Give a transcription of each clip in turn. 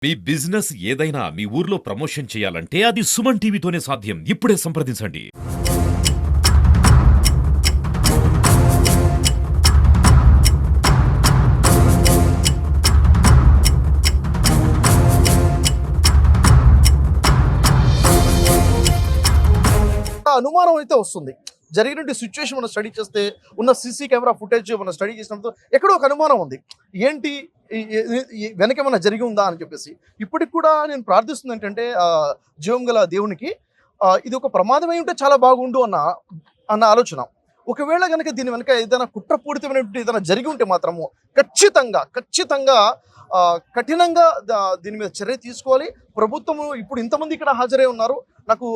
మీ business ఏదైనా మీ ఊర్లో promotion చేయాలంటే అది సుమన్ టీవీతోనే సాధ్యం. ఇప్పుడే సంప్రదించండి. అనుమానం అయితే వస్తుంది. జరిగినటువంటి సిచ్యువేషన్ మనం స్టడీ చేస్తే, ఉన్న సీసీ కెమెరా ఫుటేజ్ మనం స్టడీ చేసినప్పుడు ఎక్కడో ఒక అనుమానం ఉంది. ఏంటి వెనకేమన్నా జరిగి ఉందా అని చెప్పేసి. ఇప్పటికి కూడా నేను ప్రార్థిస్తుంది ఏంటంటే జీవం గల దేవునికి ఇది ఒక ప్రమాదమై ఉంటే చాలా బాగుండు అన్న ఆలోచన. ఒకవేళ కనుక దీని వెనక ఏదైనా కుట్రపూరితమైనటువంటి ఏదైనా జరిగి ఉంటే మాత్రము ఖచ్చితంగా కఠినంగా దీని మీద చర్య తీసుకోవాలి. ప్రభుత్వము ఇప్పుడు ఇంతమంది ఇక్కడ హాజరై ఉన్నారు. నాకు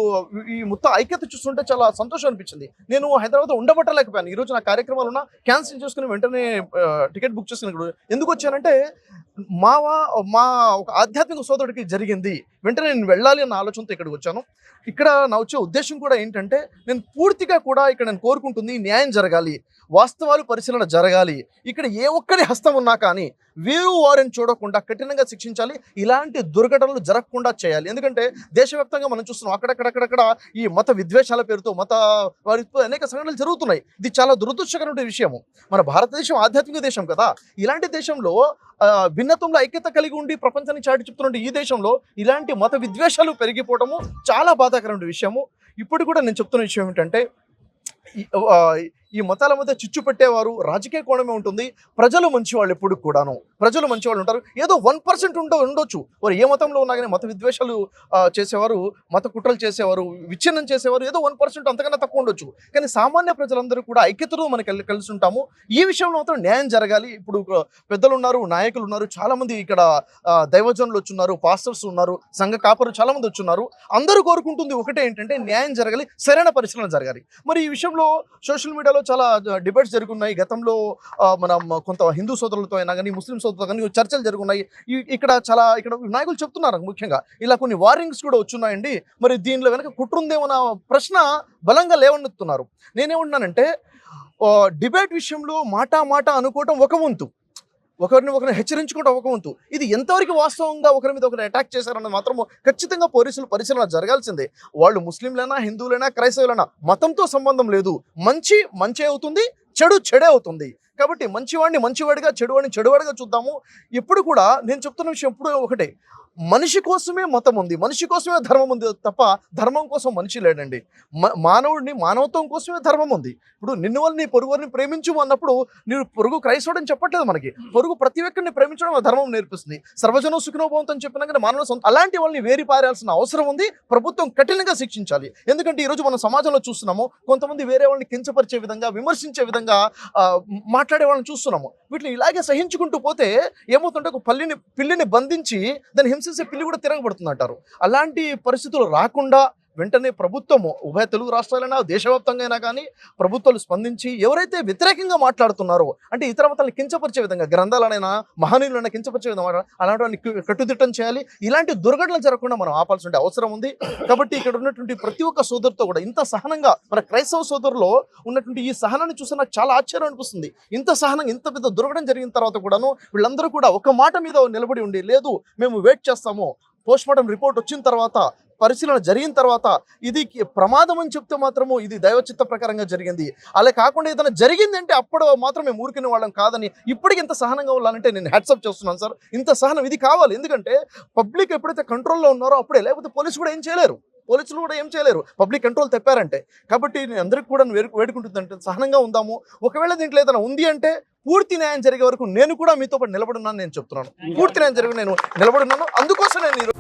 ఈ మొత్తం ఐక్యత చూస్తుంటే చాలా సంతోషం అనిపించింది. నేను హైదరాబాద్లో ఉండబట్టలేకపోయాను. ఈరోజు నా కార్యక్రమాలు ఉన్నా క్యాన్సిల్ చేసుకుని వెంటనే టికెట్ బుక్ చేసుకుని ఎందుకు వచ్చానంటే మా ఒక ఆధ్యాత్మిక సోదరుడికి జరిగింది, వెంటనే నేను వెళ్ళాలి అన్న ఆలోచనతో ఇక్కడికి వచ్చాను. ఇక్కడ నా వచ్చే ఉద్దేశం కూడా ఏంటంటే నేను పూర్తిగా కూడా ఇక్కడ నేను కోరుకుంటుంది న్యాయం జరగాలి, వాస్తవాలు పరిశీలన జరగాలి. ఇక్కడ ఏ ఒక్కరి హస్తం ఉన్నా కానీ వీరు వారిని చూడకుండా కఠినంగా శిక్షించాలి. ఇలాంటి దుర్ఘటనలు జరగకుండా చేయాలి. ఎందుకంటే దేశవ్యాప్తంగా మనం చూస్తున్నాం అక్కడక్కడ ఈ మత విద్వేషాల పేరుతో వారితో అనేక సంఘటనలు జరుగుతున్నాయి. ఇది చాలా దురదృష్టకరమైన విషయము. మన భారతదేశం ఆధ్యాత్మిక దేశం కదా. ఇలాంటి దేశంలో భిన్నత్వంలో ఐక్యత కలిగి ఉండి ప్రపంచానికి చాటి చెప్తున్న ఈ దేశంలో ఇలాంటి మత విద్వేషాలు పెరిగిపోవడము చాలా బాధాకరమైన విషయము. ఇప్పుడు కూడా నేను చెప్తున్న విషయం ఏంటంటే ఈ మతాల మధ్య చిచ్చు పెట్టేవారు రాజకీయ కోణమే ఉంటుంది. ప్రజలు మంచివాళ్ళు ఎప్పుడు కూడాను ప్రజలు మంచివాళ్ళు ఉంటారు. ఏదో 1% ఉండొచ్చు వారు ఏ మతంలో ఉన్నా కానీ. మత విద్వేషాలు చేసేవారు, మత కుట్రలు చేసేవారు, విచ్ఛిన్నం చేసేవారు ఏదో 1% అంతకన్నా తక్కువ ఉండొచ్చు. కానీ సామాన్య ప్రజలందరూ కూడా ఐక్యతతో మనకి కలిసి ఉంటాము. ఈ విషయంలో మాత్రం న్యాయం జరగాలి. ఇప్పుడు పెద్దలు ఉన్నారు, నాయకులు ఉన్నారు, చాలామంది ఇక్కడ దైవజనులు వచ్చున్నారు, పాస్టర్స్ ఉన్నారు, సంఘ కాపరు చాలామంది వచ్చున్నారు. అందరూ కోరుకుంటుంది ఒకటే ఏంటంటే న్యాయం జరగాలి, సరైన పరిశీలన జరగాలి. మరి ఈ విషయంలో సోషల్ మీడియాలో చాలా డిబేట్స్ జరుగున్నాయి. గతంలో మనం కొంత హిందూ సోదరులతో అయినా కానీ ముస్లిం సోదరులతో కానీ చర్చలు జరుగున్నాయి. ఇక్కడ నాయకులు చెప్తున్నారు ముఖ్యంగా ఇలా కొన్ని వార్నింగ్స్ కూడా వచ్చున్నాయండి. మరి దీనిలో వెనక కుట్రుందేమన్న ప్రశ్న బలంగా లేవనెత్తుతున్నారు. నేనేమంటున్నానంటే డిబేట్ విషయంలో మాట అనుకోవటం ఒక వంతు, ఒకరిని హెచ్చరించుకోవడం ఒక వంతు. ఇది ఎంతవరకు వాస్తవంగా ఒకరి మీద ఒకరు అటాక్ చేశారన్నది మాత్రం ఖచ్చితంగా పోలీసులు పరిశీలన జరగాల్సిందే. వాళ్ళు ముస్లింలైనా, హిందువులైనా, క్రైస్తవులైనా మతంతో సంబంధం లేదు. మంచి అవుతుంది, చెడే అవుతుంది. కాబట్టి మంచివాడిని మంచివాడిగా, చెడువాడిని చెడువాడిగా చూద్దాము. ఎప్పుడు కూడా నేను చెప్తున్న విషయం ఎప్పుడు ఒకటే, మనిషి కోసమే మతం ఉంది, మనిషి కోసమే ధర్మం ఉంది తప్ప ధర్మం కోసం మనిషి లేడండి. మానవత్వం కోసమే ధర్మం ఉంది. ఇప్పుడు నిన్ను వల్ల నీ పొరుగుని ప్రేమించు అన్నప్పుడు నీవు పొరుగు క్రైస్తవుడు అని చెప్పట్లేదు. మనకి పొరుగు ప్రతి ఒక్కరిని ప్రేమించడం ధర్మం నేర్పిస్తుంది. సర్వజనం సుఖినో భవంతు అని చెప్పినా కానీ మానవ సొంత అలాంటి వాళ్ళని వేరి పారాల్సిన అవసరం ఉంది. ప్రభుత్వం కఠినంగా శిక్షించాలి. ఎందుకంటే ఈరోజు మనం సమాజంలో చూస్తున్నాము, కొంతమంది వేరే వాళ్ళని కించపరిచే విధంగా, విమర్శించే విధంగా మాట్లాడే వాళ్ళని చూస్తున్నాము. వీటిని ఇలాగే సహించుకుంటూ పోతే ఏమవుతుంటే ఒక పిల్లిని బంధించి దాన్ని హింసించే పిల్లి కూడా తిరగబడుతుంది అంటారు. అలాంటి పరిస్థితులు రాకుండా వెంటనే ప్రభుత్వము ఉభయ తెలుగు రాష్ట్రాలైనా దేశవ్యాప్తంగా అయినా కానీ ప్రభుత్వాలు స్పందించి ఎవరైతే వ్యతిరేకంగా మాట్లాడుతున్నారో, అంటే ఇతర మతాలను కించపరిచే విధంగా, గ్రంథాలైనా మహనీయులైనా కించపరిచే విధంగా అలాంటి వాళ్ళని కట్టుదిట్టం చేయాలి. ఇలాంటి దుర్ఘటనలు జరగకుండా మనం ఆపాల్సిన అవసరం ఉంది. కాబట్టి ఇక్కడ ఉన్నటువంటి ప్రతి ఒక్క సోదరుతో కూడా ఇంత సహనంగా, మన క్రైస్తవ సోదరులో ఉన్నటువంటి ఈ సహనాన్ని చూస్తే నాకు చాలా ఆశ్చర్యం అనిపిస్తుంది. ఇంత సహనంగా ఇంత పెద్ద దుర్ఘటన జరిగిన తర్వాత కూడాను వీళ్ళందరూ కూడా ఒక మాట మీద నిలబడి ఉండి, లేదు మేము వెయిట్ చేస్తాము, పోస్ట్మార్టం రిపోర్ట్ వచ్చిన తర్వాత, పరిశీలన జరిగిన తర్వాత ఇది ప్రమాదం అని చెప్తే మాత్రము ఇది దైవచిత్త ప్రకారంగా జరిగింది, అలా కాకుండా ఏదైనా జరిగిందంటే అప్పుడు మాత్రం మేము ఊరికిన వాళ్ళం కాదని ఇప్పటికి ఇంత సహనంగా ఉండాలంటే నేను హ్యాట్సప్ చేస్తున్నాను సార్. ఇంత సహనం ఇది కావాలి. ఎందుకంటే పబ్లిక్ ఎప్పుడైతే కంట్రోల్లో ఉన్నారో అప్పుడే, లేకపోతే పోలీసులు కూడా ఏం చేయలేరు పబ్లిక్ కంట్రోల్ తెప్పారంటే. కాబట్టి నేను అందరికీ కూడా వేడుకుంటుందంటే సహనంగా ఉందాము. ఒకవేళ దీంట్లో ఏదైనా ఉంది అంటే పూర్తి న్యాయం జరిగే వరకు నేను కూడా మీతో పాటు నిలబడున్నాను. నేను చెప్తున్నాను పూర్తి న్యాయం జరిగి నేను నిలబడున్నాను. అందుకోసం నేను